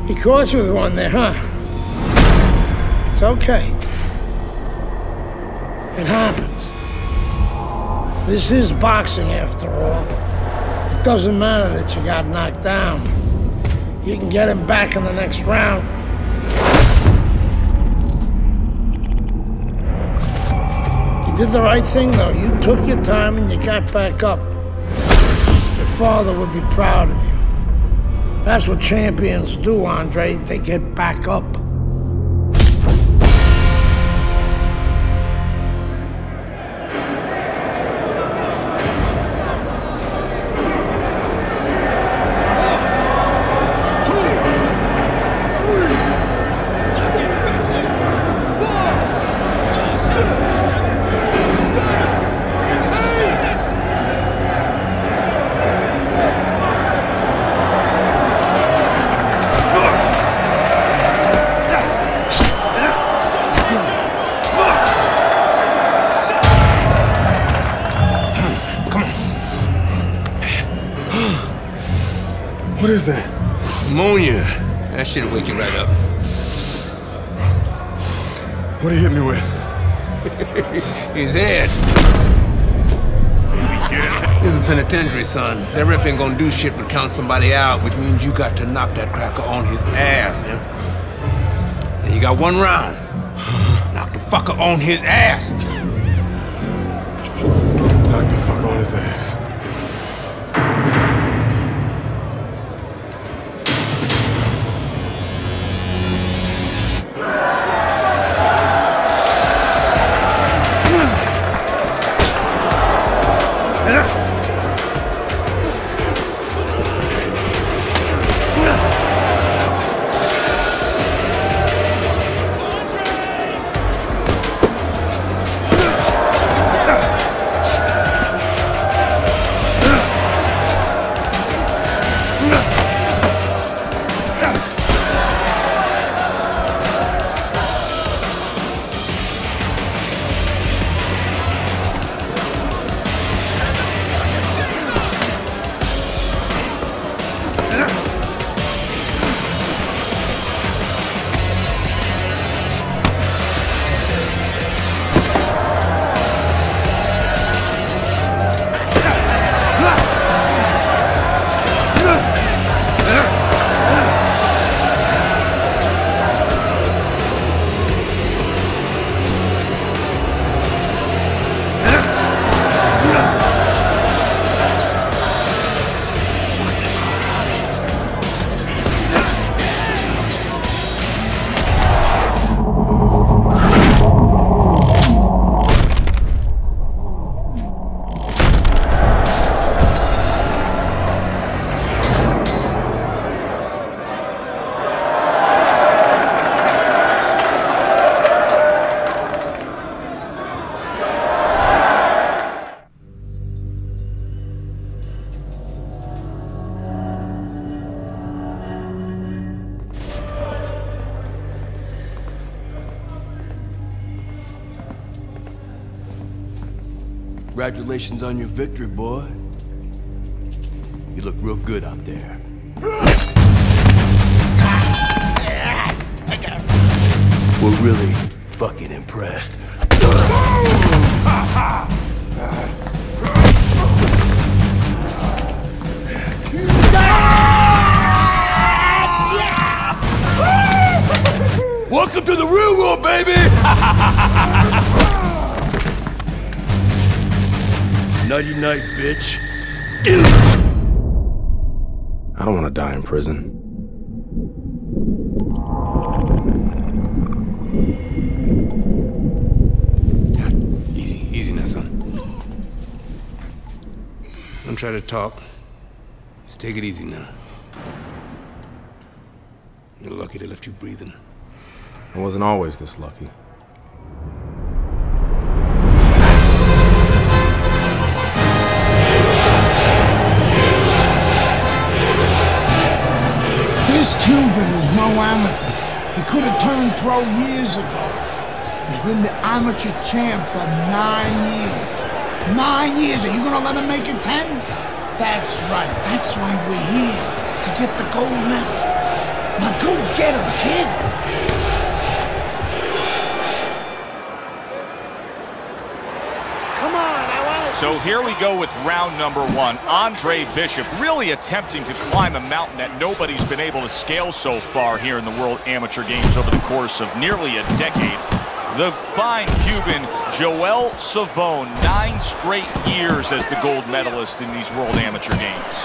He caught you with one there, huh? It's okay. It happens. This is boxing, after all. It doesn't matter that you got knocked down. You can get him back in the next round. You did the right thing, though. You took your time and you got back up. Your father would be proud of you. That's what champions do, Andre. They get back up. What is that? Pneumonia. That shit'll wake you right up. What did he hit me with? His head. This is a penitentiary, son. That rep ain't gonna do shit but count somebody out, which means you got to knock that cracker on his ass, yeah? And you got one round. Knock the fucker on his ass. Knock the fuck on his ass. Congratulations on your victory, boy. You look real good out there. We're really fucking impressed. Welcome to the real world, baby! Nighty night, bitch. I don't want to die in prison. Easy now, son. Don't try to talk. Just take it easy now. You're lucky they left you breathing. I wasn't always this lucky. This Cuban is no amateur. He could have turned pro years ago. He's been the amateur champ for 9 years. 9 years, are you gonna let him make it 10? That's right, that's why we're here, to get the gold medal. Now go get him, kid! Come on, I want to... So here we go with round number 1. Andre Bishop really attempting to climb a mountain that nobody's been able to scale so far here in the World Amateur Games over the course of nearly a decade. The fine Cuban Joel Savone, 9 straight years as the gold medalist in these World Amateur Games.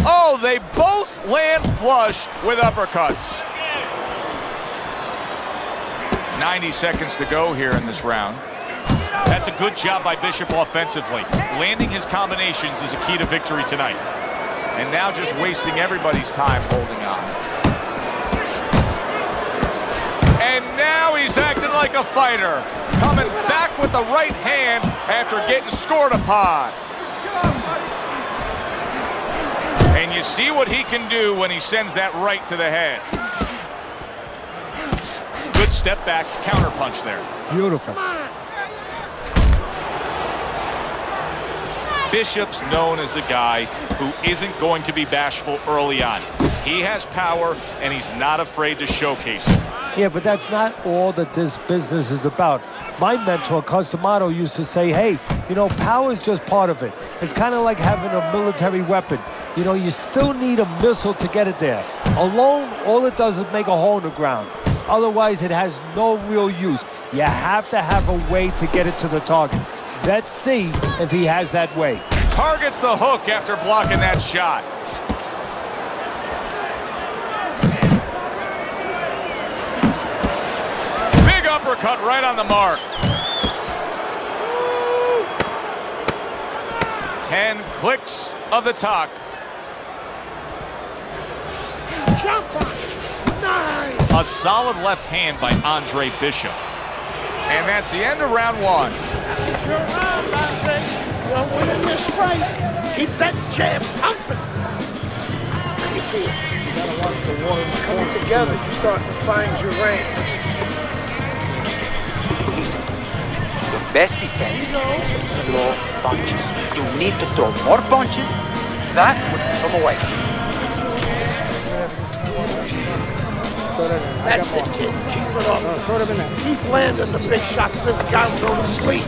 Oh, they both land flush with uppercuts. 90 seconds to go here in this round. That's a good job by Bishop offensively. Landing his combinations is a key to victory tonight. And now just wasting everybody's time holding on. And now he's acting like a fighter. Coming back with the right hand after getting scored upon. And you see what he can do when he sends that right to the head. Good step back counter punch there. Beautiful. Bishop's known as a guy who isn't going to be bashful early on. He has power, and he's not afraid to showcase it. Yeah, but that's not all that this business is about. My mentor, Cus D'Amato, used to say, hey, you know, power is just part of it. It's kind of like having a military weapon. You know, you still need a missile to get it there. Alone, all it does is make a hole in the ground. Otherwise, it has no real use. You have to have a way to get it to the target. Let's see if he has that way. Targets the hook after blocking that shot. Big uppercut right on the mark. 10 clicks of the talk. Jump on it. Nice. A solid left hand by Andre Bishop. And that's the end of round 1. You're around, Andre. You're winning this fight. Keep that jab pumping. How do you feel? You gotta watch the water coming together. You're starting to find your range. Listen, the best defense is to throw punches. You need to throw more punches. That would give them away. That's it, kid. Keep it up. Keep landing the big shots. This guy will go to sleep.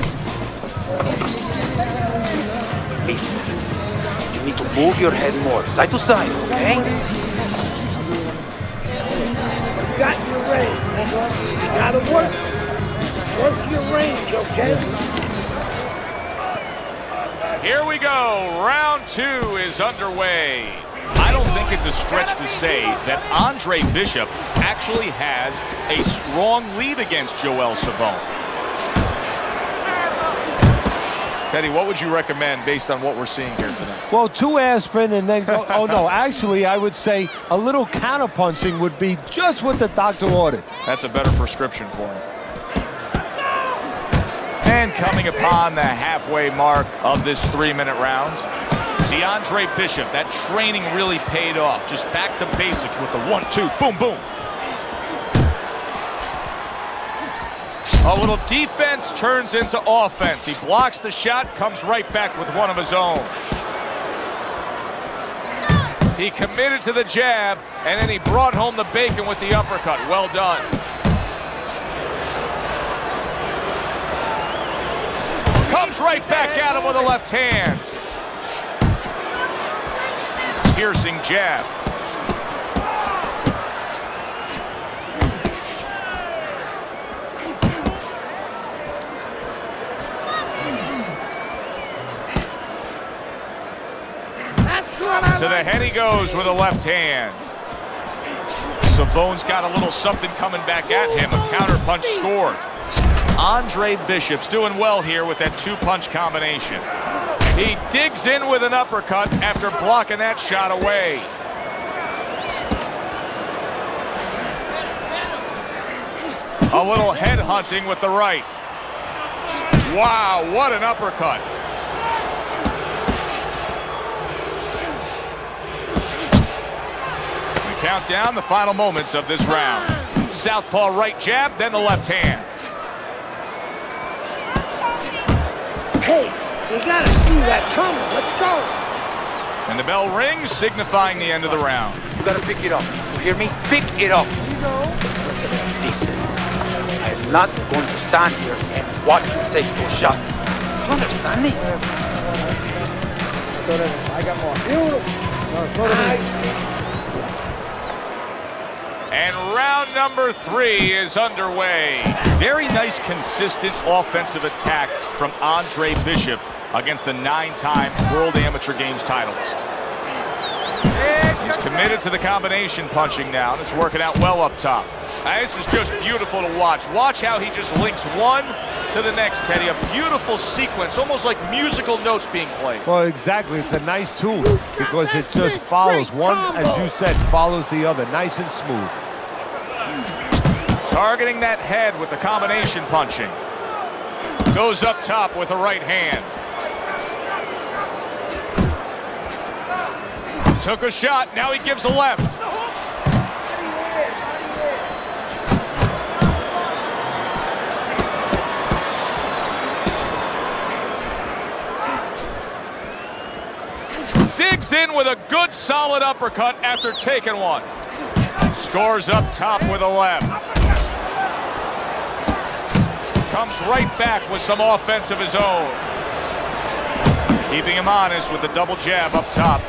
Listen, you need to move your head more, side to side, okay? You got your range. You gotta work. Work your range, okay? Here we go. Round 2 is underway. I don't think it's a stretch to say that Andre Bishop actually has a strong lead against Joel Savone. Teddy, what would you recommend based on what we're seeing here tonight? Well, 2 aspirin and then go, oh no, actually I would say a little counter-punching would be just what the doctor ordered. That's a better prescription for him. And coming upon the halfway mark of this 3-minute round, see Andre Bishop, that training really paid off. Just back to basics with the 1-2, boom, boom. A little defense turns into offense. He blocks the shot, comes right back with one of his own. He committed to the jab, and then he brought home the bacon with the uppercut. Well done. Comes right back at him with a left hand. Piercing jab. To the head he goes with a left hand. Savone's got a little something coming back at him. A counter punch scored. Andre Bishop's doing well here with that 2-punch combination. He digs in with an uppercut after blocking that shot away. A little head hunting with the right. Wow, what an uppercut. We count down the final moments of this round. Southpaw right jab, then the left hand. Hey, you gotta see that. Come, let's go. And the bell rings, signifying the end of the round. You gotta pick it up. You hear me? Pick it up. Listen, I'm not going to stand here and watch you take those shots. You understand me? I got more. Beautiful. And round number 3 is underway. Very nice, consistent offensive attack from Andre Bishop against the 9-time World Amateur Games titleist. He's committed to the combination punching now, and it's working out well up top. This is just beautiful to watch. Watch how he just links one to the next, Teddy. A beautiful sequence, almost like musical notes being played. Well, exactly. It's a nice tool because it just follows. One, as you said, follows the other. Nice and smooth. Targeting that head with the combination punching. Goes up top with a right hand. Took a shot, now he gives a left. Digs in with a good solid uppercut after taking one. Scores up top with a left. Comes right back with some offense of his own. Keeping him honest with the double jab up top.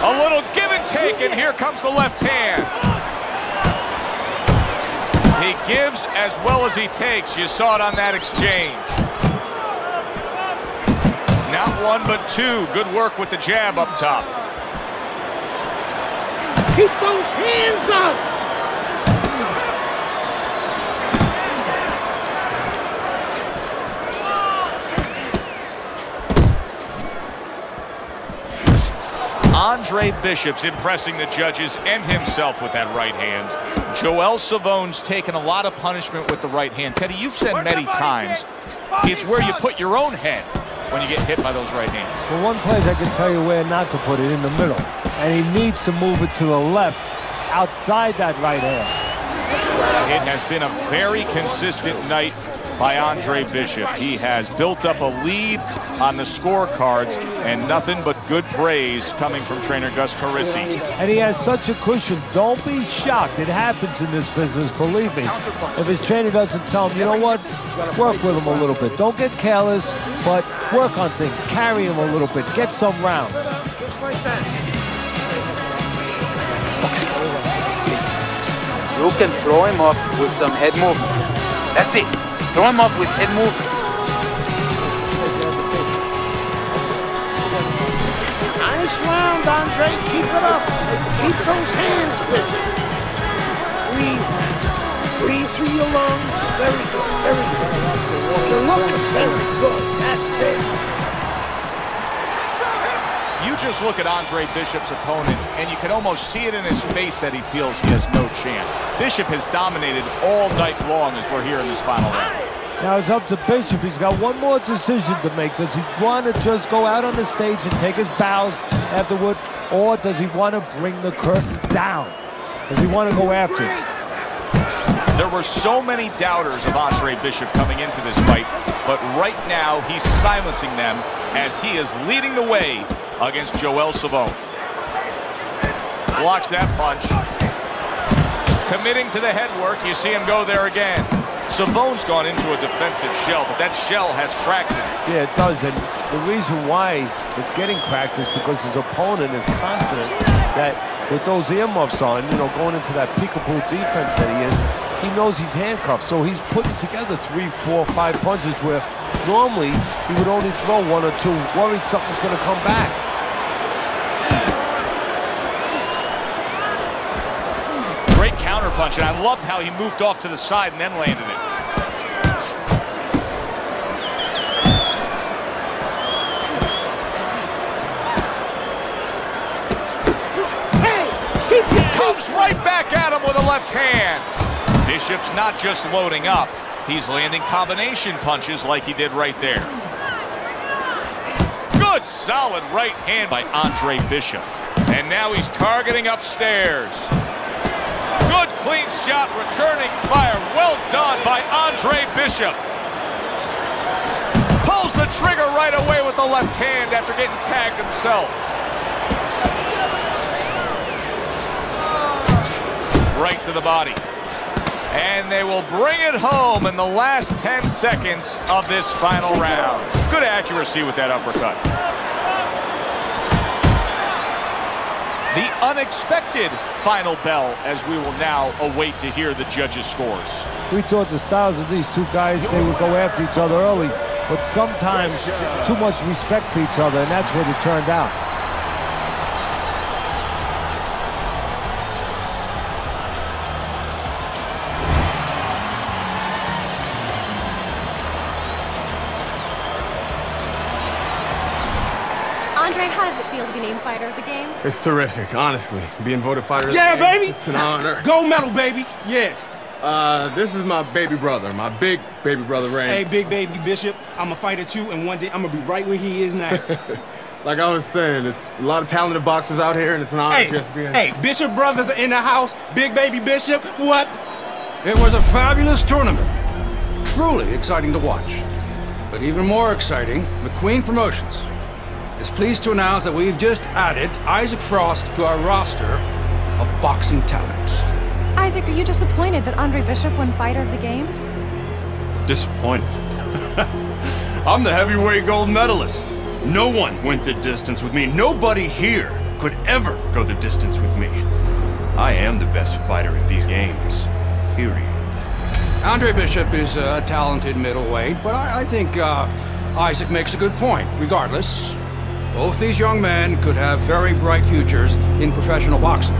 A little give and take, and here comes the left hand. He gives as well as he takes. You saw it on that exchange. Not one, but two. Good work with the jab up top. Keep those hands up. Andre Bishop's impressing the judges and himself with that right hand. Joel Savone's taken a lot of punishment with the right hand. Teddy, you've said many times, it's where you put your own head when you get hit by those right hands. Well, one place I can tell you where not to put it, in the middle. And he needs to move it to the left, outside that right hand. It has been a very consistent night by Andre Bishop. He has built up a lead on the scorecards, and nothing but good praise coming from trainer Gus Carisi. And he has such a cushion. Don't be shocked. It happens in this business, believe me. If his trainer doesn't tell him, you know what, work with him a little bit. Don't get careless, but work on things. Carry him a little bit. Get some rounds. You can throw him up with some head movement. That's it. Throw him up with head movement. Nice round, Andre. Keep it up. Keep those hands busy. Breathe. Breathe through your lungs. Very good. Very good. You're looking very good. That's it. You just look at Andre Bishop's opponent, and you can almost see it in his face that he feels he has no chance. Bishop has dominated all night long as we're here in this final round. Now it's up to Bishop. He's got one more decision to make. Does he want to just go out on the stage and take his bows afterward, or does he want to bring the curtain down? Does he want to go after it? There were so many doubters of Andre Bishop coming into this fight, but right now he's silencing them as he is leading the way against Joel Savone. Blocks that punch. Committing to the head work, you see him go there again. Savone's gone into a defensive shell, but that shell has cracks in it. Yeah, it does, and the reason why it's getting cracked is because his opponent is confident that with those earmuffs on, you know, going into that peekaboo defense that he is, he knows he's handcuffed, so he's putting together 3, 4, 5 punches where normally he would only throw 1 or 2, worried something's going to come back. Great counter punch, and I loved how he moved off to the side and then landed it. Keep your Comes right back at him with a left hand. Bishop's not just loading up, he's landing combination punches like he did right there. Good solid right hand by Andre Bishop. And now he's targeting upstairs. Good clean shot, returning fire. Well done by Andre Bishop. trigger right away with the left hand after getting tagged himself. Right to the body. And they will bring it home in the last 10 seconds of this final round. Good accuracy with that uppercut. The unexpected final bell as we will now await to hear the judges' scores. We thought the styles of these two guys, they would go after each other early, but sometimes too much respect for each other, and that's what it turned out. Andre, how does it feel to be named Fighter of the Games? It's terrific, honestly. Being voted Fighter of the Yeah, Games, baby! it's an honor. Gold medal, baby! Yeah. This is my baby brother, my big baby brother, Rain. Hey, big baby Bishop, I'm a fighter too, and one day I'm gonna be right where he is now. Like I was saying, it's a lot of talented boxers out here, and it's an honor just being... Hey, Bishop brothers are in the house. Big baby Bishop, what? It was a fabulous tournament. Truly exciting to watch. But even more exciting, McQueen Promotions is pleased to announce that we've just added Isaac Frost to our roster of boxing talent. Isaac, are you disappointed that Andre Bishop won Fighter of the Games? Disappointed. I'm the heavyweight gold medalist. No one went the distance with me. Nobody here could ever go the distance with me. I am the best fighter at these games. Period. Andre Bishop is a talented middleweight, but I think Isaac makes a good point. Regardless, both these young men could have very bright futures in professional boxing.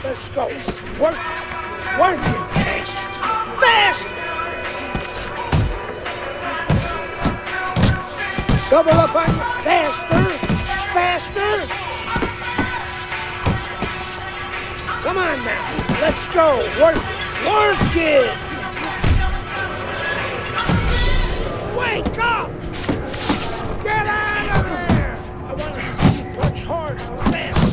Let's go. Work it. Work it. Fast. Double up on you. Faster. Faster. Come on now. Let's go. Work it. Work it. Wake up. Get out of there. I want to see you punch hard. Fast.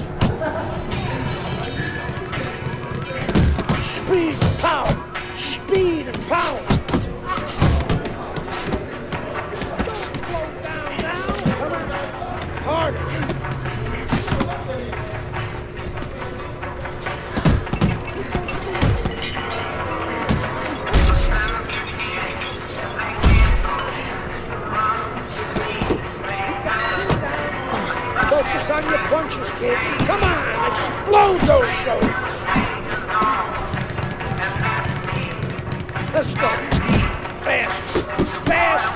Speed and power. Speed and power. Don't slow down now. Come on. Harder. Focus on your punches, kid. Come on. Explode those shoulders. Let's go. Fast. Fast.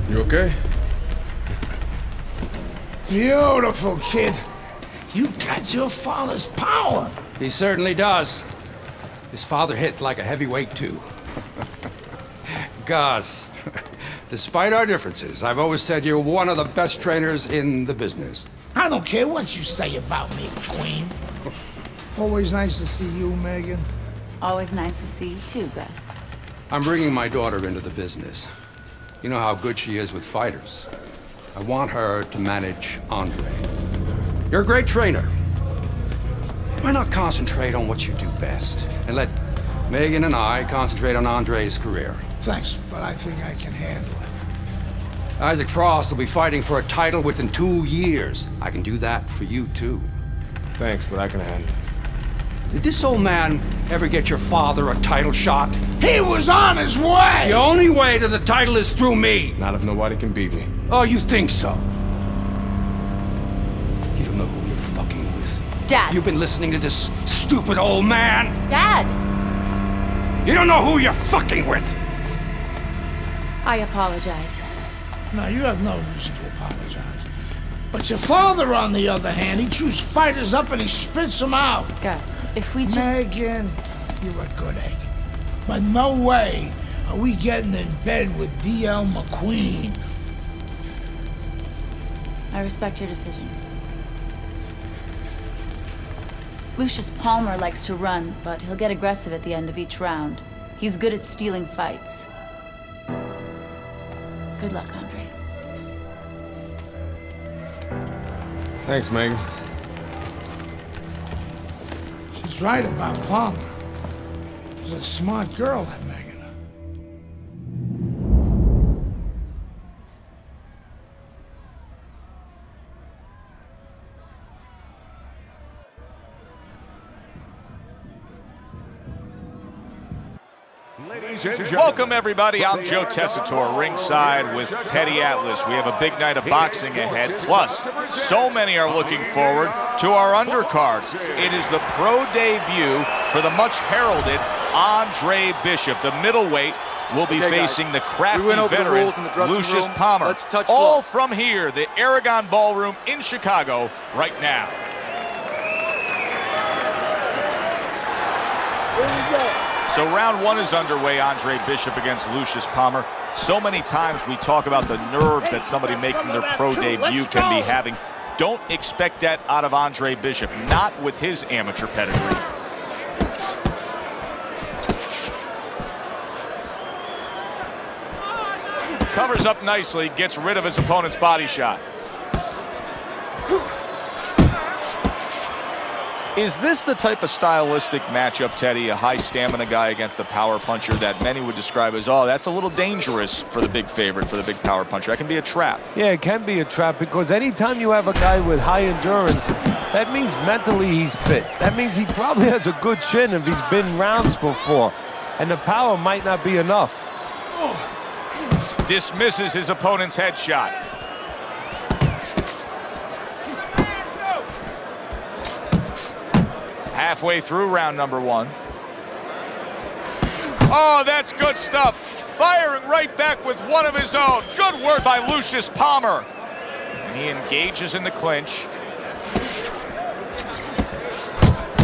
You okay? Beautiful, kid. You got your father's power. He certainly does. His father hit like a heavyweight, too. Gus, despite our differences, I've always said you're one of the best trainers in the business. I don't care what you say about me, Queen. Always nice to see you, Megan. Always nice to see you too, Gus. I'm bringing my daughter into the business. You know how good she is with fighters. I want her to manage Andre. You're a great trainer. Why not concentrate on what you do best and let Megan and I concentrate on Andre's career? Thanks, but I think I can handle it. Isaac Frost will be fighting for a title within 2 years. I can do that for you, too. Thanks, but I can handle it. Did this old man ever get your father a title shot? He was on his way! The only way to the title is through me! Not if nobody can beat me. Oh, you think so? You don't know who you're fucking with. Dad! You've been listening to this stupid old man! Dad! You don't know who you're fucking with! I apologize. No, you have no reason to apologize. But your father, on the other hand, he chews fighters up and he spits them out. Gus, if we just... Megan, you're a good egg. But no way are we getting in bed with D.L. McQueen. I respect your decision. Lucius Palmer likes to run, but he'll get aggressive at the end of each round. He's good at stealing fights. Good luck, Andre. Thanks, Megan. She's right about Palmer. She's a smart girl, that Megan. Welcome, everybody. I'm Joe Tessitore, ringside with Teddy Atlas. We have a big night of boxing ahead. Plus, so many are looking forward to our undercard. It is the pro debut for the much-heralded Andre Bishop. The middleweight will be facing the crafty veteran Lucius Palmer. All from here, the Aragon Ballroom in Chicago, right now. Here we go. So round one is underway, Andre Bishop against Lucius Palmer. So many times we talk about the nerves that somebody making their pro debut can be having. Don't expect that out of Andre Bishop, not with his amateur pedigree. Covers up nicely, gets rid of his opponent's body shot. Is this the type of stylistic matchup, Teddy, a high stamina guy against a power puncher that many would describe as, oh, that's a little dangerous for the big favorite, for the big power puncher? That can be a trap. Yeah, it can be a trap because anytime you have a guy with high endurance, that means mentally he's fit. That means he probably has a good chin if he's been rounds before. And the power might not be enough. Dismisses his opponent's headshot. Halfway through round number one. Oh, that's good stuff. Firing right back with one of his own. Good work by Lucius Palmer. And he engages in the clinch.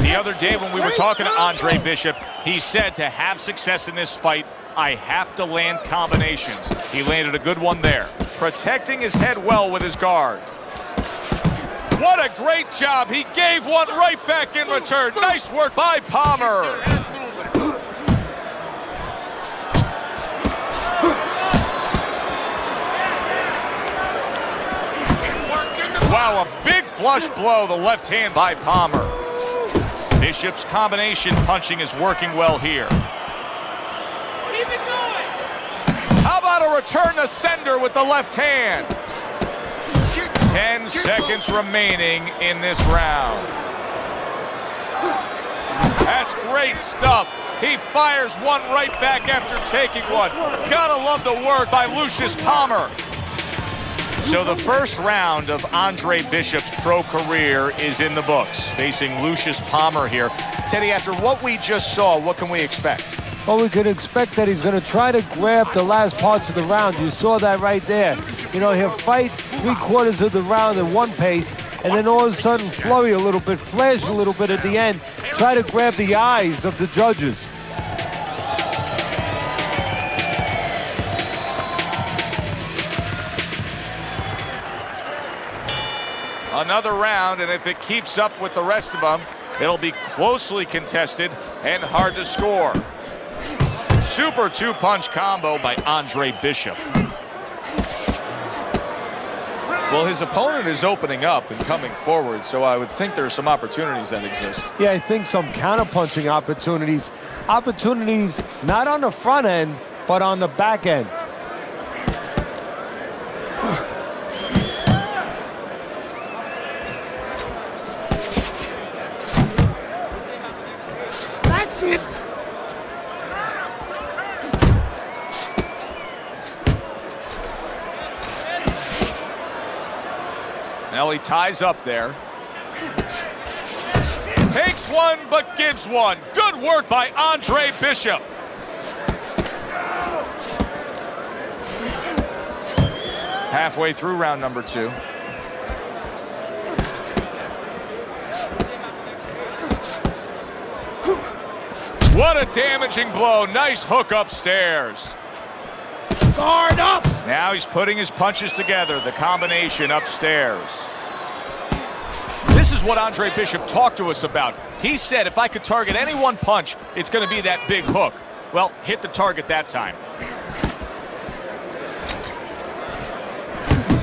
The other day when we were talking to Andre Bishop, he said to have success in this fight, I have to land combinations. He landed a good one there. Protecting his head well with his guard. What a great job. He gave one right back in return. Nice work by Palmer. Wow, a big flush blow, the left hand by Palmer. Bishop's combination punching is working well here. Keep it going. How about a return to sender with the left hand? 10 seconds remaining in this round. That's great stuff. He fires one right back after taking one. Gotta love the work by Lucius Palmer. So the first round of Andre Bishop's pro career is in the books, facing Lucius Palmer here. Teddy, after what we just saw, what can we expect? Well, we could expect that he's going to try to grab the last parts of the round. You saw that right there. You know, he'll fight 3/4 of the round at one pace, and then all of a sudden flurry a little bit, flash a little bit at the end, try to grab the eyes of the judges. Another round, and if it keeps up with the rest of them, it'll be closely contested and hard to score. Super two-punch combo by Andre Bishop. Well, his opponent is opening up and coming forward, so I would think there are some opportunities that exist. Yeah, I think some counter-punching opportunities. Opportunities not on the front end, but on the back end. Well, he ties up there. Takes one, but gives one. Good work by Andre Bishop. Halfway through round number 2. What a damaging blow. Nice hook upstairs. Guard up! Now he's putting his punches together. The combination upstairs. This is what Andre Bishop talked to us about. He said if I could target any one punch, it's going to be that big hook. Well, hit the target that time.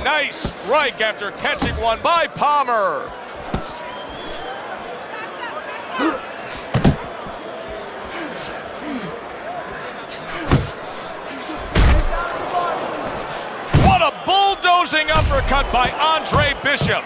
Nice strike after catching one by Palmer. What a bulldozing uppercut by Andre Bishop.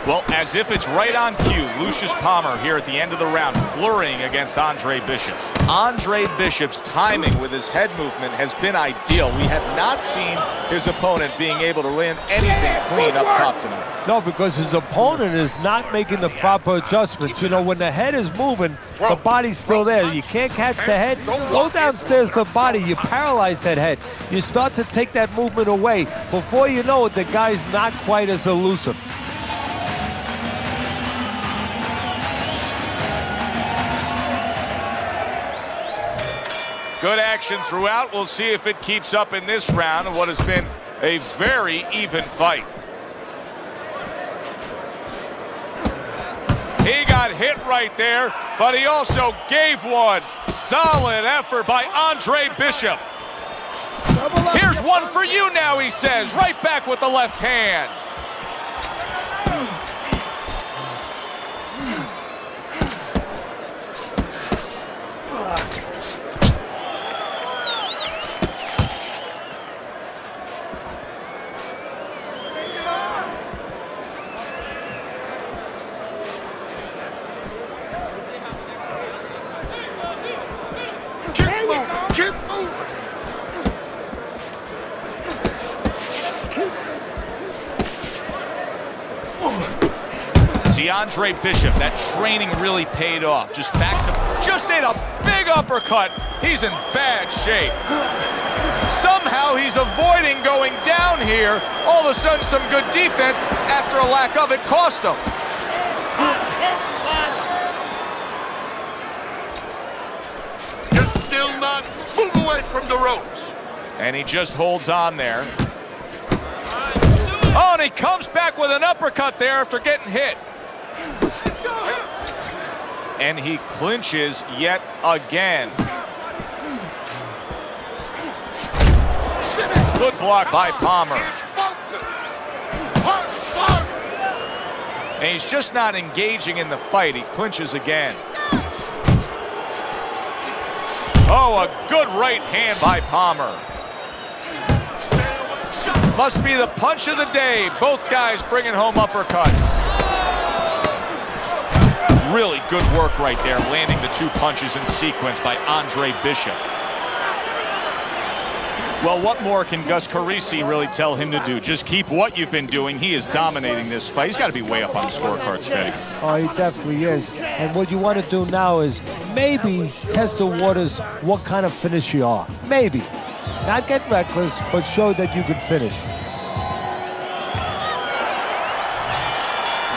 Well, as if it's right on cue, Lucius Palmer here at the end of the round, flurrying against Andre Bishop. Andre Bishop's timing with his head movement has been ideal. We have not seen his opponent being able to land anything clean up top tonight. No, because his opponent is not making the proper adjustments. You know, when the head is moving, the body's still there. You can't catch the head. Go downstairs to the body. You paralyze that head. You start to take that movement away. Before you know it, the guy's not quite as elusive. Good action throughout. We'll see if it keeps up in this round of what has been a very even fight. He got hit right there, but he also gave one. Solid effort by Andre Bishop. Here's one for you now, he says. Right back with the left hand. See, Andre Bishop, that training really paid off. Just ate a big uppercut. He's in bad shape. Somehow he's avoiding going down here. All of a sudden, some good defense after a lack of it cost him. You're still not. Move away from the ropes. And he just holds on there. Oh, and he comes back with an uppercut there after getting hit. And he clinches yet again. Good block by Palmer. And he's just not engaging in the fight. He clinches again. Oh, a good right hand by Palmer. Must be the punch of the day. Both guys bringing home uppercuts. Really good work right there, landing the 2 punches in sequence by Andre Bishop. Well, what more can Gus Carisi really tell him to do? Just keep what you've been doing. He is dominating this fight. He's got to be way up on the scorecards, Teddy. Oh, he definitely is. And what you want to do now is maybe test the waters what kind of finish you are. Maybe. Not get reckless, but show that you can finish.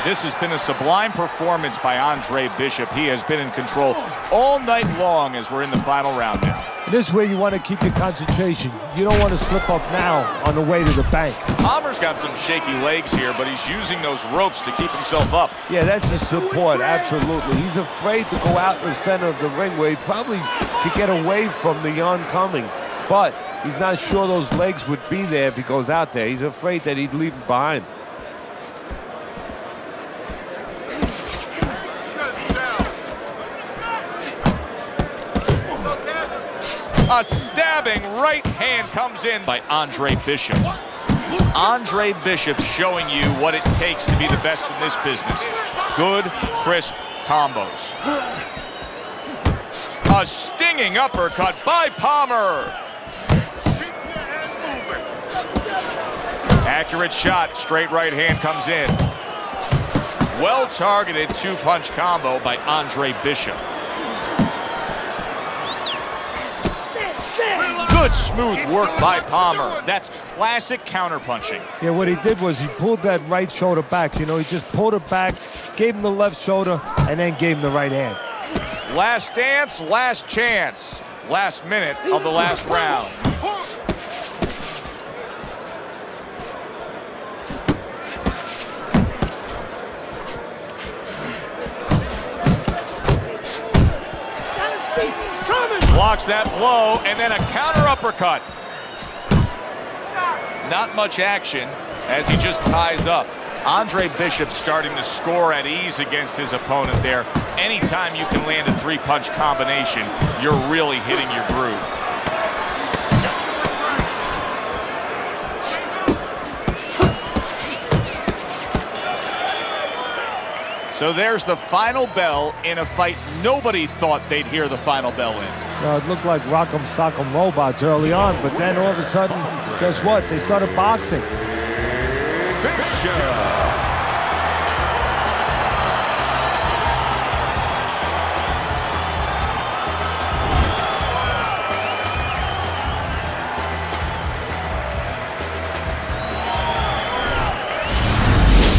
This has been a sublime performance by Andre Bishop. He has been in control all night long as we're in the final round now. This is where you want to keep your concentration. You don't want to slip up now on the way to the bank. Palmer's got some shaky legs here, but he's using those ropes to keep himself up. Yeah, that's his support, absolutely. He's afraid to go out in the center of the ring where he probably could get away from the oncoming. But he's not sure those legs would be there if he goes out there. He's afraid that he'd leave him behind. A stabbing right hand comes in by Andre Bishop. Andre Bishop showing you what it takes to be the best in this business. Good, crisp combos. A stinging uppercut by Palmer. Accurate shot, straight right hand comes in. Well-targeted two-punch combo by Andre Bishop. Good smooth work by Palmer. That's classic counterpunching. Yeah, what he did was he pulled that right shoulder back. You know, he just pulled it back, gave him the left shoulder, and then gave him the right hand. Last dance, last chance. Last minute of the last round. Blocks that blow, and then a counter uppercut. Not much action as he just ties up. Andre Bishop starting to score at ease against his opponent there. Anytime you can land a three-punch combination, you're really hitting your groove. So there's the final bell in a fight nobody thought they'd hear the final bell in. It looked like Rock'em Sock'em Robots early on, but then all of a sudden, guess what? They started boxing.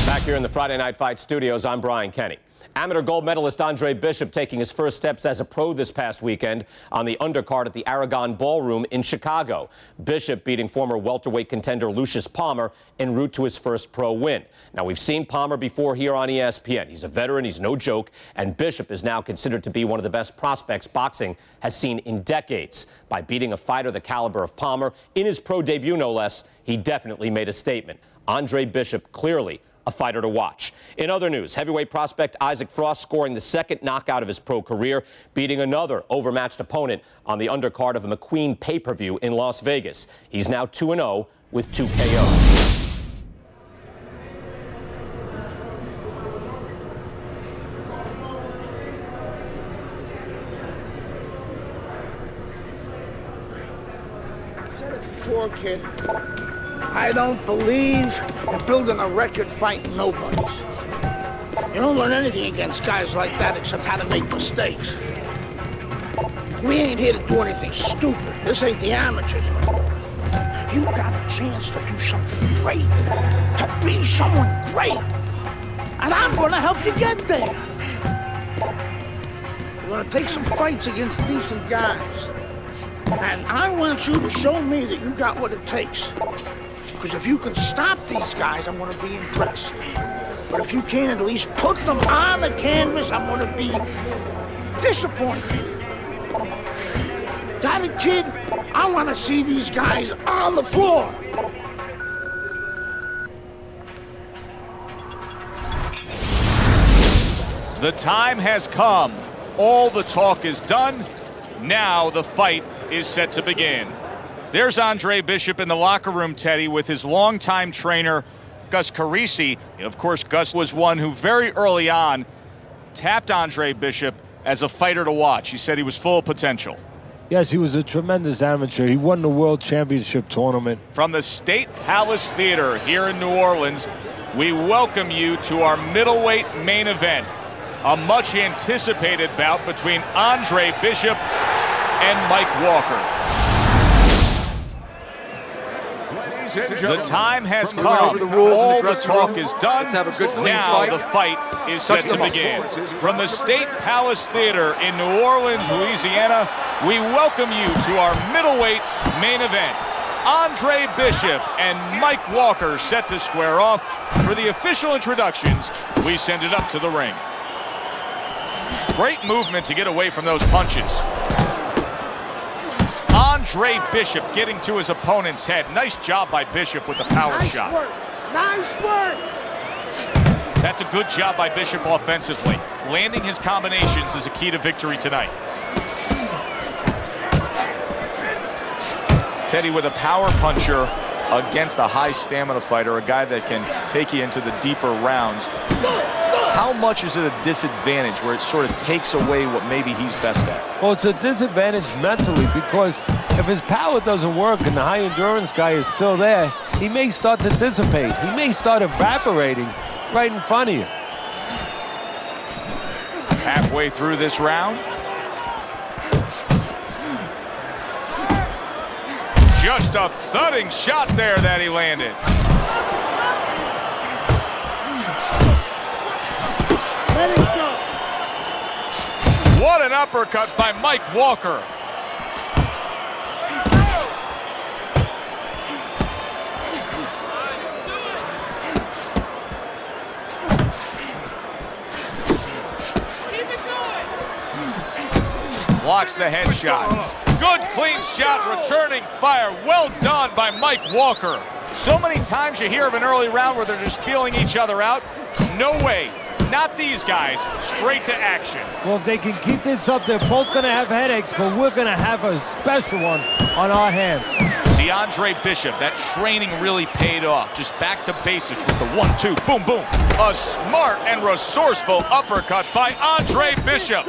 Back here in the Friday Night Fight studios, I'm Brian Kenny. Amateur gold medalist Andre Bishop taking his first steps as a pro this past weekend on the undercard at the Aragon Ballroom in Chicago. Bishop beating former welterweight contender Lucius Palmer en route to his first pro win. Now, we've seen Palmer before here on ESPN. He's a veteran, he's no joke, and Bishop is now considered to be one of the best prospects boxing has seen in decades. By beating a fighter the caliber of Palmer in his pro debut, no less, he definitely made a statement. Andre Bishop clearly a fighter to watch. In other news, heavyweight prospect Isaac Frost scoring the second knockout of his pro career, beating another overmatched opponent on the undercard of a McQueen pay-per-view in Las Vegas. He's now 2-0 with 2 KOs. I said it before, kid. I don't believe in building a record fighting nobodies. You don't learn anything against guys like that except how to make mistakes. We ain't here to do anything stupid. This ain't the amateurs. You got a chance to do something great, to be someone great. And I'm gonna help you get there. We're gonna take some fights against decent guys. And I want you to show me that you got what it takes. Because if you can stop these guys, I'm going to be impressed. But if you can't at least put them on the canvas, I'm going to be disappointed. Got it, kid? I want to see these guys on the floor. The time has come. All the talk is done. Now the fight is set to begin. There's Andre Bishop in the locker room, Teddy, with his longtime trainer, Gus Carisi. Of course, Gus was one who very early on tapped Andre Bishop as a fighter to watch. He said he was full of potential. Yes, he was a tremendous amateur. He won the World Championship tournament. From the State Palace Theater here in New Orleans, we welcome you to our middleweight main event. A much anticipated bout between Andre Bishop and Mike Walker. The time has come. All the talk is done. Now the fight is set to begin. From the State Palace Theater in New Orleans, Louisiana, we welcome you to our middleweight main event. Andre Bishop and Mike Walker set to square off. For the official introductions, we send it up to the ring. Great movement to get away from those punches. Andre Bishop getting to his opponent's head. Nice job by Bishop with the power shot. Work. Nice work. That's a good job by Bishop offensively. Landing his combinations is a key to victory tonight. Teddy with a power puncher against a high stamina fighter, a guy that can take you into the deeper rounds. How much is it a disadvantage where it sort of takes away what maybe he's best at? Well, it's a disadvantage mentally because if his power doesn't work and the high endurance guy is still there, he may start to dissipate. He may start evaporating right in front of you. Halfway through this round. Just a thudding shot there that he landed. What an uppercut by Mike Walker. Blocks the headshot. Good clean shot, returning fire. Well done by Mike Walker. So many times you hear of an early round where they're just feeling each other out. No way. Not these guys. Straight to action. Well, if they can keep this up, they're both going to have headaches, but we're going to have a special one on our hands. See, Andre Bishop, that training really paid off. Just back to basics with the 1-2, boom, boom. A smart and resourceful uppercut by Andre Bishop.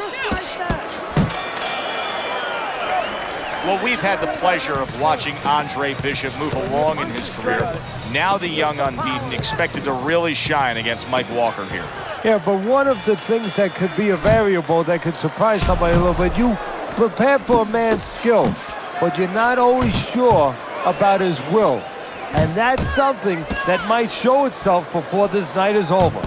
Well, we've had the pleasure of watching Andre Bishop move along in his career. Now the young unbeaten expected to really shine against Mike Walker here. Yeah, but one of the things that could be a variable that could surprise somebody a little bit, you prepare for a man's skill, but you're not always sure about his will. And that's something that might show itself before this night is over.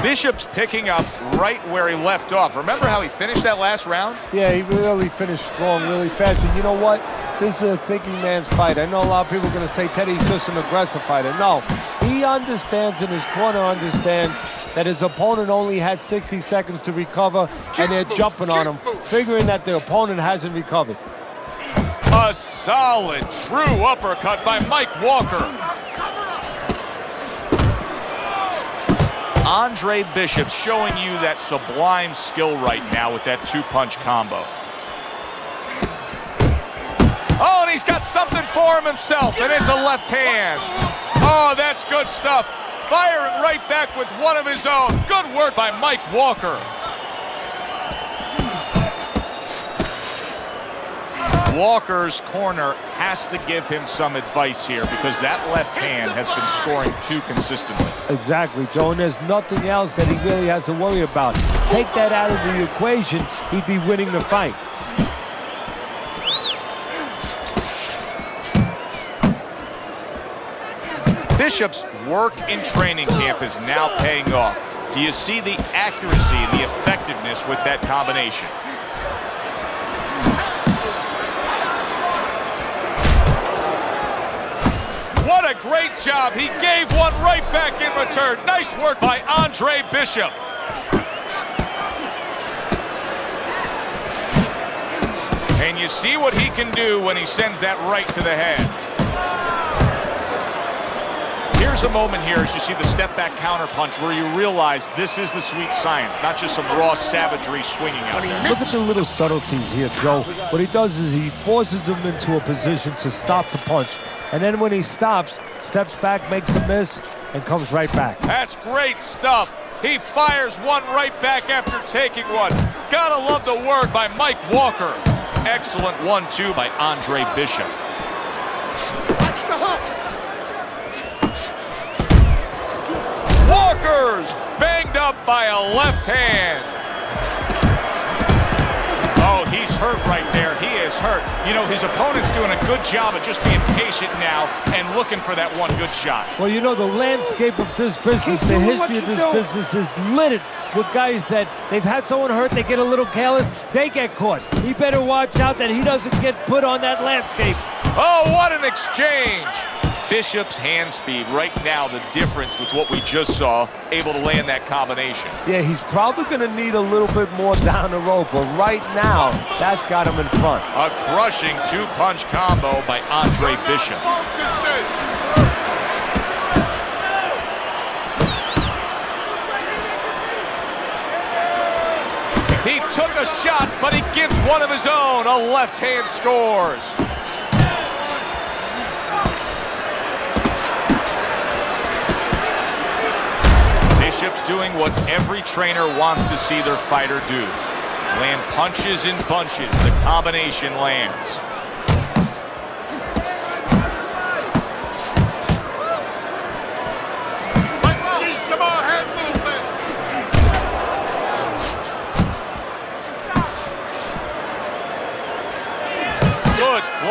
Bishop's picking up right where he left off. Remember how he finished that last round? Yeah, he really finished strong, really fast. And you know what? This is a thinking man's fight. I know a lot of people are going to say Teddy's just an aggressive fighter. No, he understands, and his corner understands, that his opponent only had 60 seconds to recover, and they're jumping on him, figuring that the opponent hasn't recovered. A solid, true uppercut by Mike Walker. Andre Bishop showing you that sublime skill right now with that two-punch combo. Oh, and he's got something for him himself, and it's a left hand. Oh, that's good stuff. Firing right back with one of his own. Good work by Mike Walker. Walker's corner has to give him some advice here because that left hand has been scoring too consistently. Exactly, Joe, and there's nothing else that he really has to worry about. Take that out of the equation, he'd be winning the fight. Bishop's work in training camp is now paying off. Do you see the accuracy and the effectiveness with that combination? What a great job. He gave one right back in return. Nice work by Andre Bishop. And you see what he can do when he sends that right to the head. Here's a moment here as you see the step-back counter punch where you realize this is the sweet science, not just some raw savagery swinging out there. Look at the little subtleties here, Joe. What he does is he forces them into a position to stop the punch. And then when he stops, steps back, makes a miss, and comes right back. That's great stuff. He fires one right back after taking one. Gotta love the work by Mike Walker. Excellent 1-2 by Andre Bishop. Walker's banged up by a left hand. Oh, he's hurt right there. He is hurt. You know, his opponent's doing a good job of just being patient now and looking for that one good shot. Well, you know, the landscape of this business, the history of this business is littered with guys that they've had someone hurt, they get a little careless, they get caught. He better watch out that he doesn't get put on that landscape. Oh, what an exchange. Bishop's hand speed right now, the difference with what we just saw, able to land that combination. Yeah, he's probably going to need a little bit more down the road, but right now, that's got him in front. A crushing two-punch combo by Andre Bishop. He took a shot, but he gives one of his own. A left hand scores. Bishop's doing what every trainer wants to see their fighter do. Land punches in bunches. The combination lands.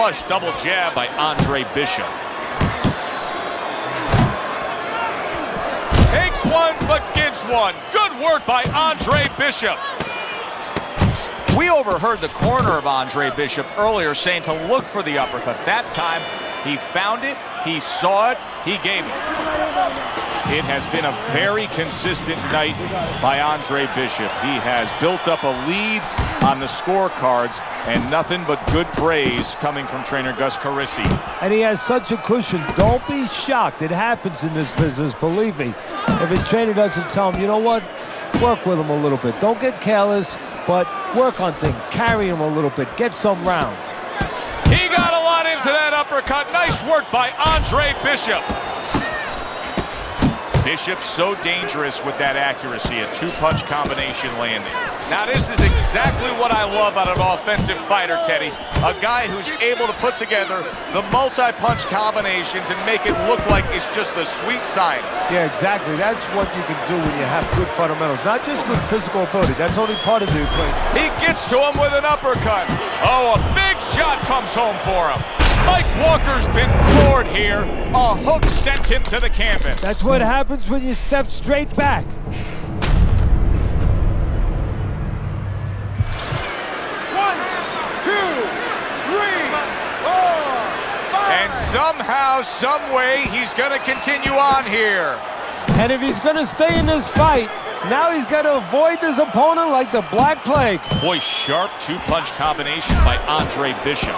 flush double jab by Andre Bishop. Takes one, but gives one. Good work by Andre Bishop. We overheard the corner of Andre Bishop earlier saying to look for the uppercut. That time, he found it, he saw it, he gave it. It has been a very consistent night by Andre Bishop. He has built up a lead on the scorecards, and nothing but good praise coming from trainer Gus Carisi. And he has such a cushion. Don't be shocked. It happens in this business, believe me. If his trainer doesn't tell him, you know what, work with him a little bit. Don't get careless, but work on things. Carry him a little bit. Get some rounds. He got a lot into that uppercut. Nice work by Andre Bishop. Bishop so dangerous with that accuracy, a two-punch combination landing. Now this is exactly what I love out of an offensive fighter, Teddy. A guy who's able to put together the multi-punch combinations and make it look like it's just the sweet science. Yeah, exactly. That's what you can do when you have good fundamentals. Not just good physical ability. That's only part of the equation. He gets to him with an uppercut. Oh, a big shot comes home for him. Mike Walker's been floored here. A hook sent him to the canvas. That's what happens when you step straight back. One, two, three, four, five. And somehow, some way, he's going to continue on here. And if he's going to stay in this fight, now he's got to avoid his opponent like the Black Plague. Boy, sharp two-punch combination by Andre Bishop.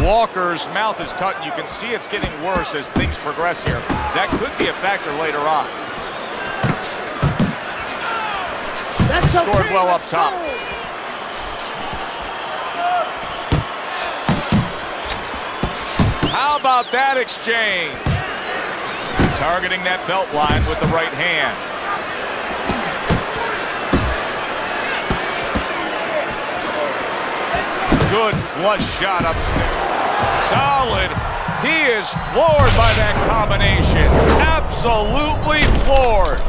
Walker's mouth is cut, and you can see it's getting worse as things progress here. That could be a factor later on. That's scored well up top. How about that exchange? Targeting that belt line with the right hand. Good flush shot upstairs. Solid. He is floored by that combination. Absolutely floored.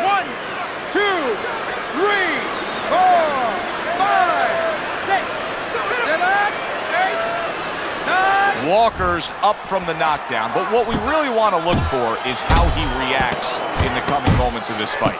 One, two, three, four, five, six, seven, eight, nine. Walker's up from the knockdown, but what we really want to look for is how he reacts in the coming moments of this fight.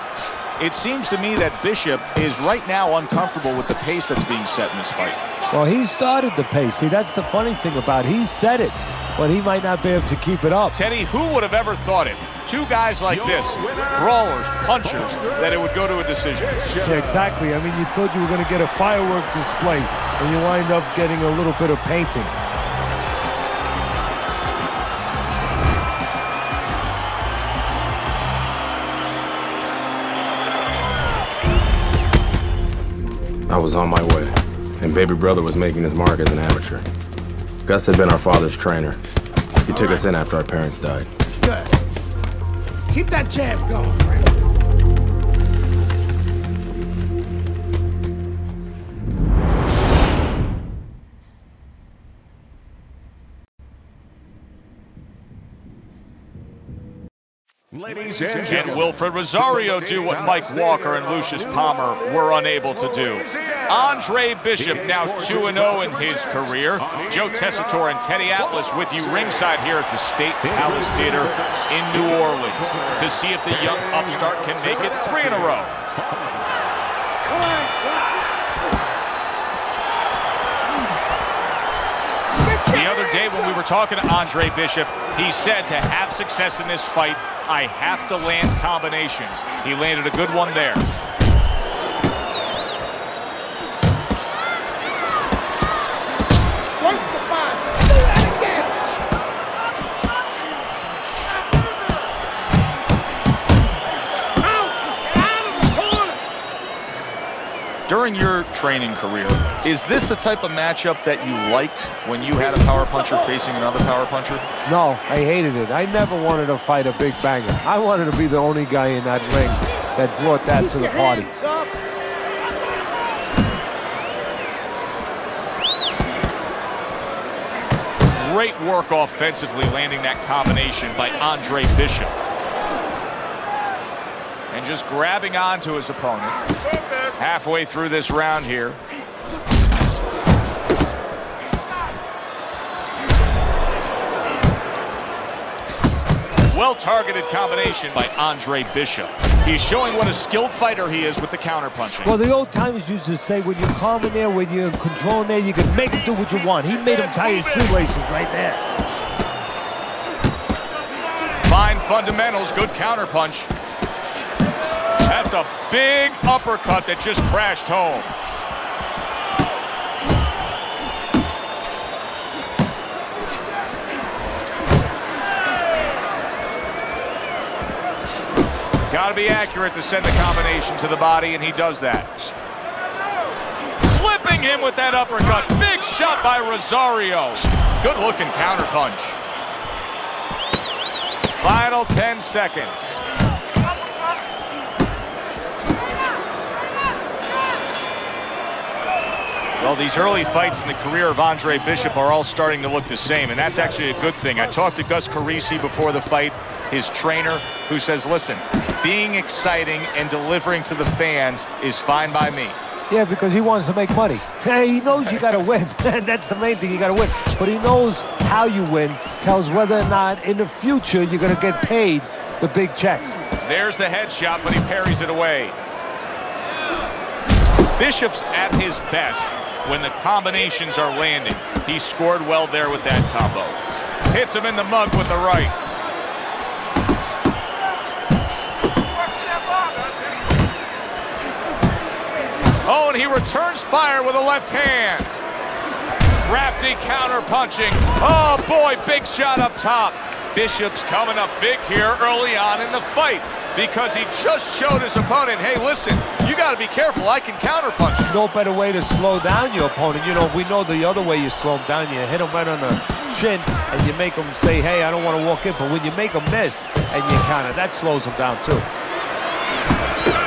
It seems to me that Bishop is right now uncomfortable with the pace that's being set in this fight. Well, he started the pace. See, that's the funny thing about it. He said it, but he might not be able to keep it up. Teddy, who would have ever thought it? Two guys like this, brawlers, punchers, that it would go to a decision. Yeah, exactly. I mean, you thought you were going to get a firework display, and you wind up getting a little bit of painting. I was on my way, and baby brother was making his mark as an amateur. Gus had been our father's trainer. He took us in after our parents died. Good. Keep that jab going. Ladies and gentlemen, Wilfred Rosario do what Mike Walker and Lucius Palmer were unable to do. Andre Bishop now 2-0 in his career. Joe Tessitore and Teddy Atlas with you ringside here at the State Palace Theater in New Orleans to see if the young upstart can make it 3 in a row. The other day when we were talking to Andre Bishop, he said to have success in this fight, I have to land combinations. He landed a good one there. During your training career, is this the type of matchup that you liked when you had a power puncher facing another power puncher? No, I hated it. I never wanted to fight a big banger. I wanted to be the only guy in that ring that brought that to the party. Great work offensively landing that combination by Andre Bishop. and just grabbing onto his opponent. Halfway through this round here. Well-targeted combination by Andre Bishop. He's showing what a skilled fighter he is with the counterpunching. Well, the old timers used to say, when you're calm in there, when you're in control in there, you can make him do what you want. He made him tie his shoelaces right there. Fine fundamentals, good counterpunch. That's a big uppercut that just crashed home. Got to be accurate to send the combination to the body, and he does that. Flipping him with that uppercut. Big shot by Rosario. Good-looking counterpunch. Final 10 seconds. Well, these early fights in the career of Andre Bishop are all starting to look the same, and that's actually a good thing. I talked to Gus Carisi before the fight, his trainer, who says, listen, being exciting and delivering to the fans is fine by me. Yeah, because he wants to make money. He knows you got to win. That's the main thing, you got to win. But he knows how you win, tells whether or not in the future you're going to get paid the big checks. There's the headshot, but he parries it away. Bishop's at his best when the combinations are landing. He scored well there with that combo. Hits him in the mug with the right. Oh, and he returns fire with a left hand. Crafty counter punching. Oh boy, big shot up top. Bishop's coming up big here early on in the fight because he just showed his opponent, hey, listen, you got to be careful. I can counter punch. No better way to slow down your opponent. You know, we know the other way you slow him down. You hit him right on the chin and you make him say, hey, I don't want to walk in. But when you make him miss and you counter, that slows him down too.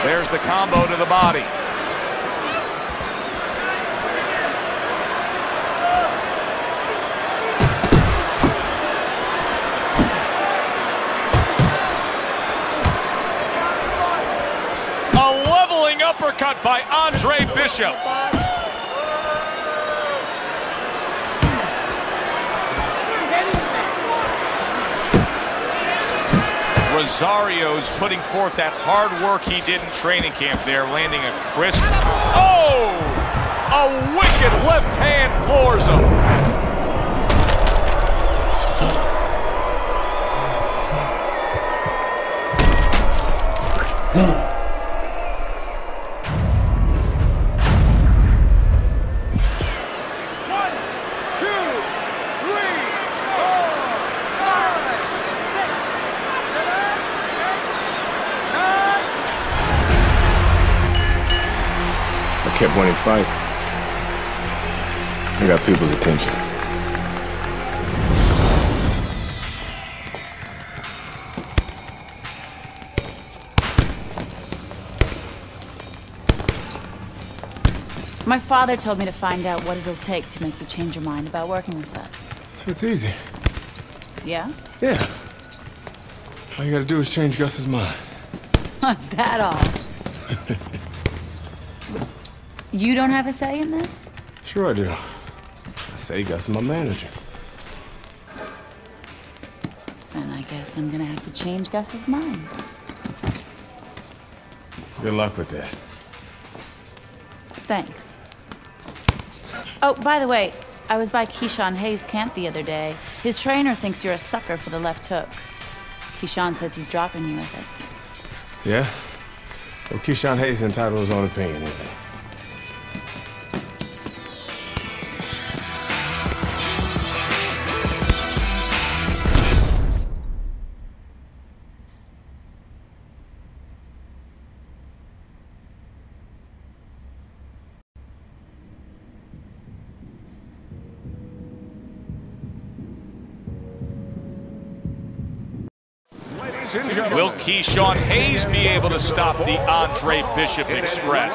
There's the combo to the body. Uppercut by Andre Bishop. Rosario's putting forth that hard work he did in training camp there, landing a crisp. Oh! A wicked left hand floors him. Kept winning fights. I got people's attention. My father told me to find out what it'll take to make you change your mind about working with us. It's easy. Yeah? Yeah. All you gotta do is change Gus's mind. Is that all? You don't have a say in this? Sure I do. I say Gus is my manager. Then I guess I'm gonna have to change Gus's mind. Good luck with that. Thanks. Oh, by the way, I was by Keyshawn Hayes' camp the other day. His trainer thinks you're a sucker for the left hook. Keyshawn says he's dropping you with it. Yeah? Well, Keyshawn Hayes is entitled to his own opinion, isn't he? Will Keyshawn Hayes be able to stop the Andre Bishop Express?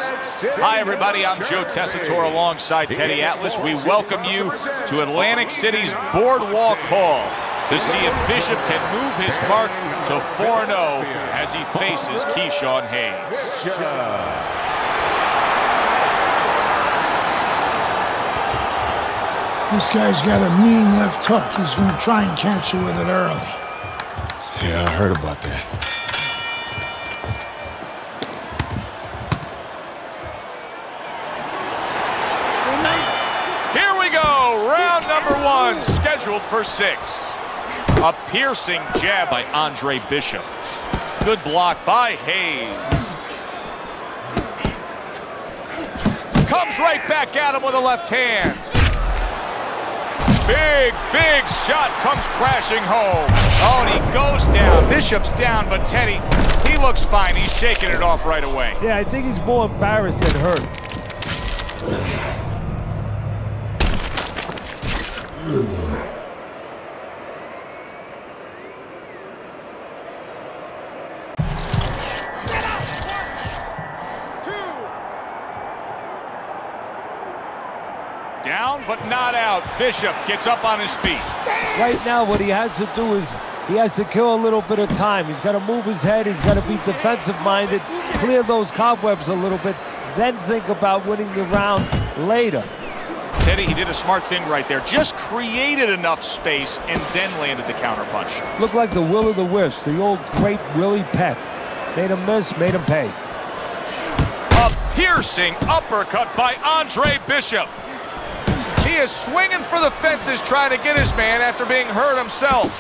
Hi, everybody. I'm Joe Tessitore alongside Teddy Atlas. We welcome you to Atlantic City's Boardwalk Hall. to see if Bishop can move his mark to 4-0 as he faces Keyshawn Hayes. This guy's got a mean left hook. He's going to try and catch you with it early. Yeah, I heard about that. Here we go, round number 1, scheduled for 6. A piercing jab by Andre Bishop. Good block by Hayes. Comes right back at him with a left hand. Big shot comes crashing home. Oh, and he goes down. Bishop's down, but Teddy, he looks fine. He's shaking it off right away. Yeah, I think he's more embarrassed than hurt. Down, but not out. Bishop gets up on his feet. Right now, what he has to do is he has to kill a little bit of time. He's got to move his head. He's got to be defensive-minded, clear those cobwebs a little bit, then think about winning the round later. Teddy, he did a smart thing right there. Just created enough space and then landed the counterpunch. Looked like the will of the wisps, the old great Willie Peck. Made him miss, made him pay. A piercing uppercut by Andre Bishop. He is swinging for the fences trying to get his man after being hurt himself.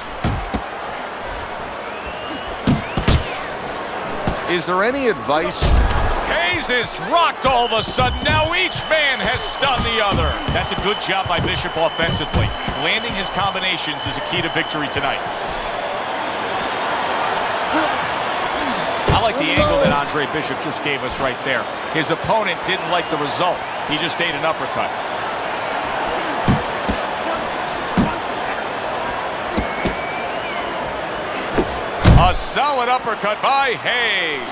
Is there any advice? Hayes is rocked all of a sudden. Now each man has stunned the other. That's a good job by Bishop offensively. Landing his combinations is a key to victory tonight. I like the angle that Andre Bishop just gave us right there. His opponent didn't like the result. He just ate an uppercut. A solid uppercut by Hayes.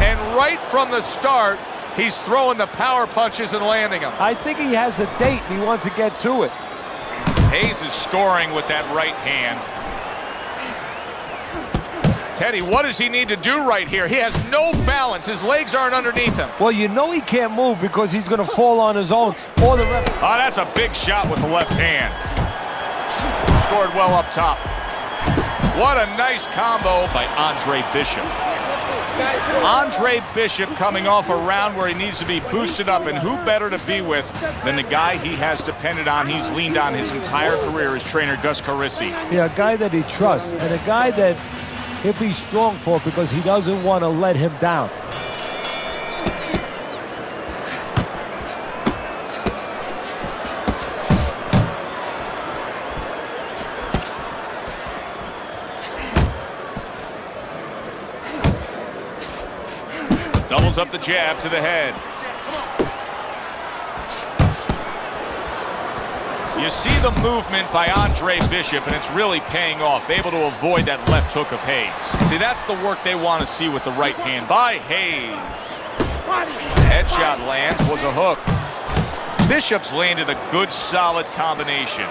And right from the start, he's throwing the power punches and landing them. I think he has a date and he wants to get to it. Hayes is scoring with that right hand. Teddy, what does he need to do right here? He has no balance. His legs aren't underneath him. Well, you know he can't move because he's going to fall on his own. Or the ref. Oh, that's a big shot with the left hand. Scored well up top. What a nice combo by Andre Bishop. Andre Bishop coming off a round where he needs to be boosted up, and who better to be with than the guy he has depended on, he's leaned on his entire career, his trainer, Gus Carisi. Yeah, a guy that he trusts, and a guy that he'll be strong for because he doesn't want to let him down. Doubles up the jab to the head. You see the movement by Andre Bishop, and it's really paying off, able to avoid that left hook of Hayes. See, that's the work they want to see with the right hand by Hayes. Headshot lands, was a hook. Bishop's landed a good, solid combination.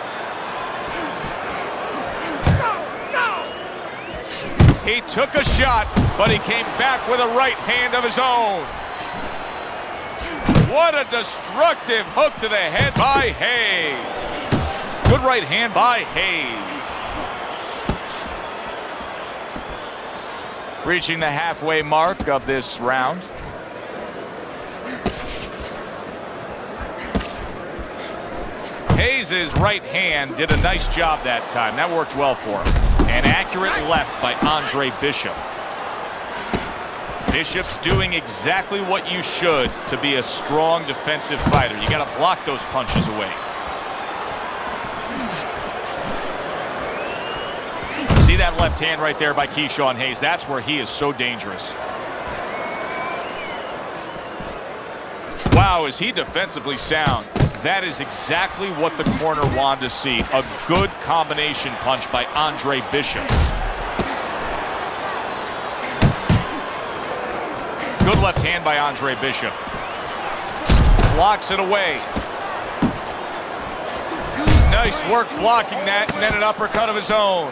He took a shot, but he came back with a right hand of his own. What a destructive hook to the head by Hayes. Good right hand by Hayes. Reaching the halfway mark of this round. Hayes' right hand did a nice job that time. That worked well for him. An accurate left by Andre Bishop. Bishop's doing exactly what you should to be a strong defensive fighter. You got to block those punches away. See that left hand right there by Keyshawn Hayes? That's where he is so dangerous. Wow, is he defensively sound? That is exactly what the corner wanted to see. A good combination punch by Andre Bishop. Good left hand by Andre Bishop. Blocks it away. Nice work blocking that, and then an uppercut of his own.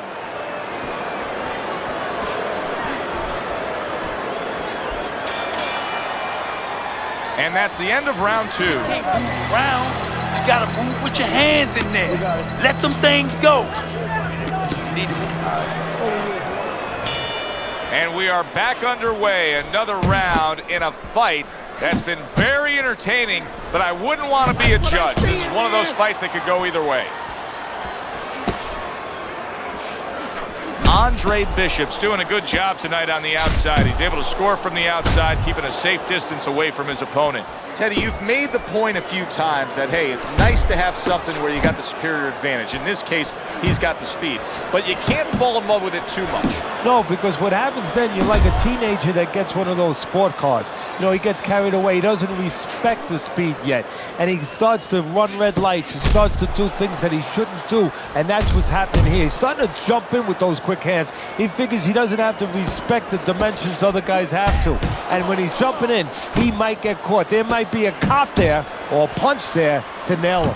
And that's the end of round 2. Round, you gotta move with your hands in there. Let them things go. You need to move. And we are back underway. Another round in a fight that's been very entertaining, but I wouldn't want to be a judge. This is one of those fights that could go either way. Andre Bishop's doing a good job tonight on the outside. He's able to score from the outside, keeping a safe distance away from his opponent. Teddy, you've made the point a few times that, hey, it's nice to have something where you got the superior advantage. In this case, he's got the speed. But you can't fall in love with it too much. No, because what happens then, you're like a teenager that gets one of those sport cars. You know, he gets carried away. He doesn't respect the speed yet. And he starts to run red lights. He starts to do things that he shouldn't do. And that's what's happening here. He's starting to jump in with those quick hands. He figures he doesn't have to respect the dimensions other guys have to. And when he's jumping in, he might get caught. There might be a cop there or a punch there to nail him.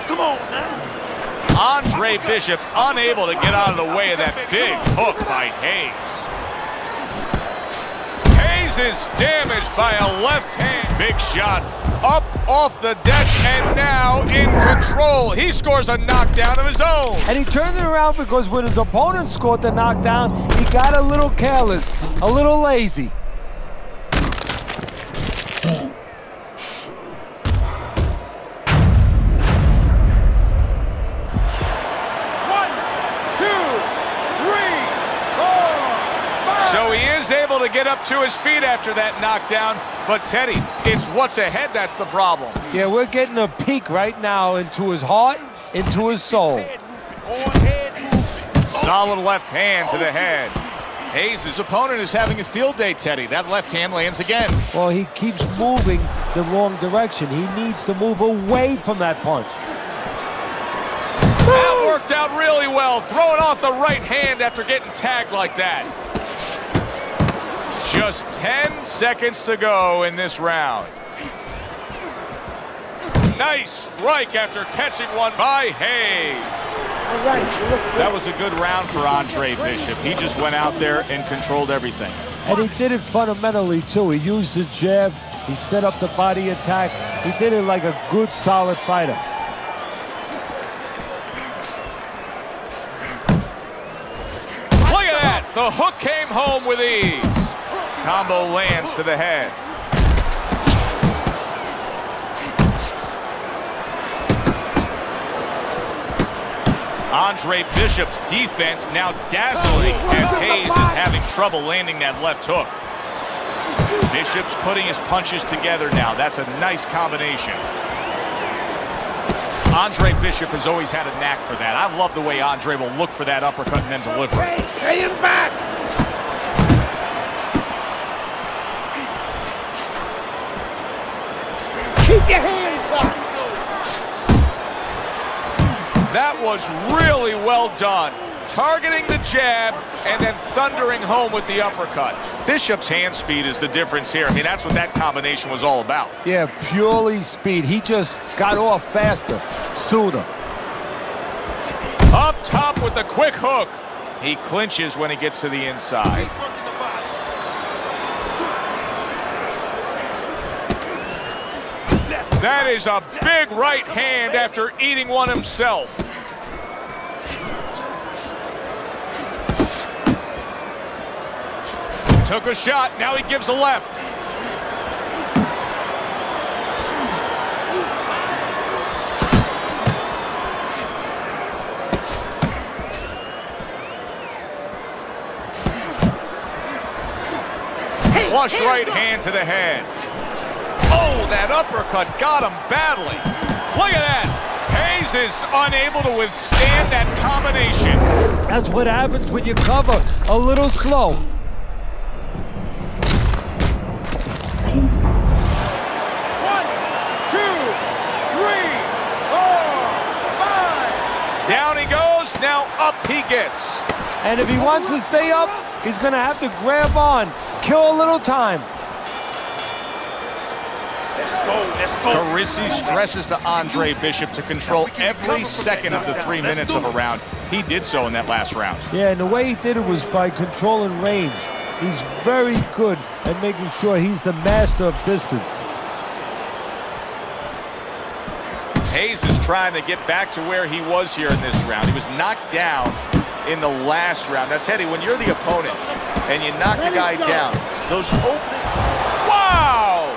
Come on, man. Andre Bishop unable to get out of the way of that big hook by Hayes. Hayes is damaged by a left hand. Big shot up off the deck and now in control. He scores a knockdown of his own. And he turned it around because when his opponent scored the knockdown, he got a little careless, a little lazy. Able to get up to his feet after that knockdown, but Teddy, it's what's ahead that's the problem. Yeah, we're getting a peek right now into his heart, into his soul. Solid left hand to the head. Hayes' opponent is having a field day, Teddy. That left hand lands again. Well, he keeps moving the wrong direction. He needs to move away from that punch. That worked out really well, throwing off the right hand after getting tagged like that. Just 10 seconds to go in this round. Nice strike after catching one by Hayes. That was a good round for Andre Bishop. He just went out there and controlled everything. And he did it fundamentally, too. He used the jab. He set up the body attack. He did it like a good, solid fighter. Look at that. The hook came home with ease. Combo lands to the head. Andre Bishop's defense now dazzling as Hayes is having trouble landing that left hook. Bishop's putting his punches together now. That's a nice combination. Andre Bishop has always had a knack for that. I love the way Andre will look for that uppercut and then deliver. Pay him back! Keep your hands up! That was really well done. Targeting the jab and then thundering home with the uppercut. Bishop's hand speed is the difference here. I mean, that's what that combination was all about. Yeah, purely speed. He just got off faster, sooner. Up top with the quick hook. He clinches when he gets to the inside. That is a big right hand after eating one himself. Took a shot, now he gives a left. Flush right hand to the head. Oh, that uppercut got him badly. Look at that. Hayes is unable to withstand that combination. That's what happens when you cover a little slow. Down he goes, now up he gets. And if he wants to stay up, he's going to have to grab on, kill a little time. Let's go, let's go. Carisi stresses to Andre Bishop to control every second of the 3 minutes of a round. He did so in that last round. Yeah, and the way he did it was by controlling range. He's very good at making sure he's the master of distance. Hayes is trying to get back to where he was here in this round. He was knocked down in the last round. Now, Teddy, when you're the opponent and you knock the guy down, those opening... Wow!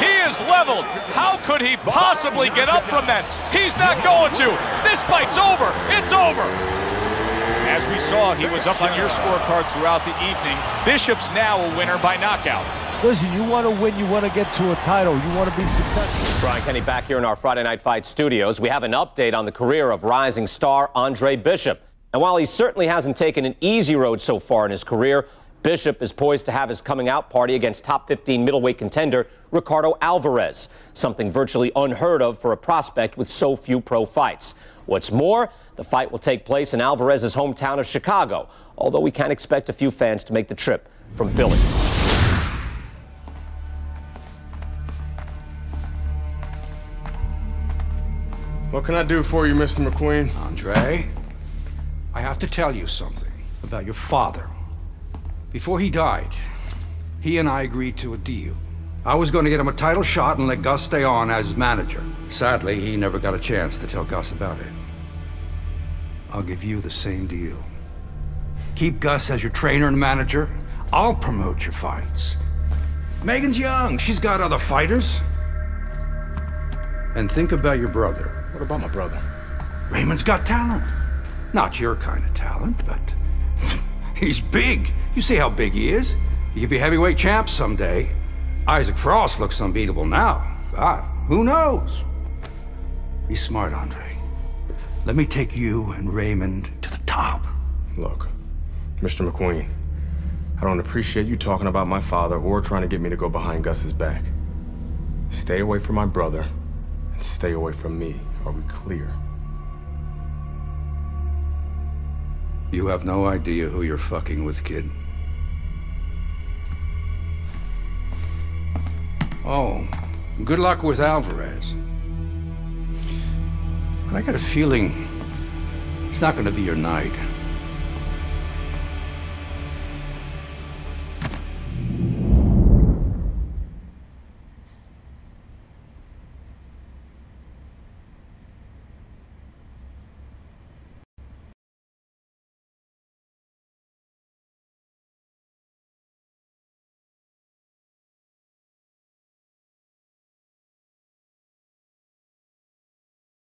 He is leveled. How could he possibly get up from that? He's not going to. This fight's over. It's over. As we saw, he was up on your scorecard throughout the evening. Bishop's now a winner by knockout. Listen, you want to win, you want to get to a title, you want to be successful. Brian Kenny back here in our Friday Night Fight studios. We have an update on the career of rising star Andre Bishop. And while he certainly hasn't taken an easy road so far in his career, Bishop is poised to have his coming out party against top 15 middleweight contender Ricardo Alvarez, something virtually unheard of for a prospect with so few pro fights. What's more, the fight will take place in Alvarez's hometown of Chicago, although we can expect a few fans to make the trip from Philly. What can I do for you, Mr. McQueen? Andre, I have to tell you something about your father. Before he died, he and I agreed to a deal. I was going to get him a title shot and let Gus stay on as manager. Sadly, he never got a chance to tell Gus about it. I'll give you the same deal. Keep Gus as your trainer and manager. I'll promote your fights. Megan's young. She's got other fighters. And think about your brother. What about my brother? Raymond's got talent. Not your kind of talent, but he's big. You see how big he is. He could be heavyweight champ someday. Isaac Frost looks unbeatable now. God, who knows? Be smart, Andre. Let me take you and Raymond to the top. Look, Mr. McQueen, I don't appreciate you talking about my father or trying to get me to go behind Gus's back. Stay away from my brother and stay away from me. Are we clear? You have no idea who you're fucking with, kid. Oh, good luck with Alvarez. But I got a feeling it's not gonna be your night.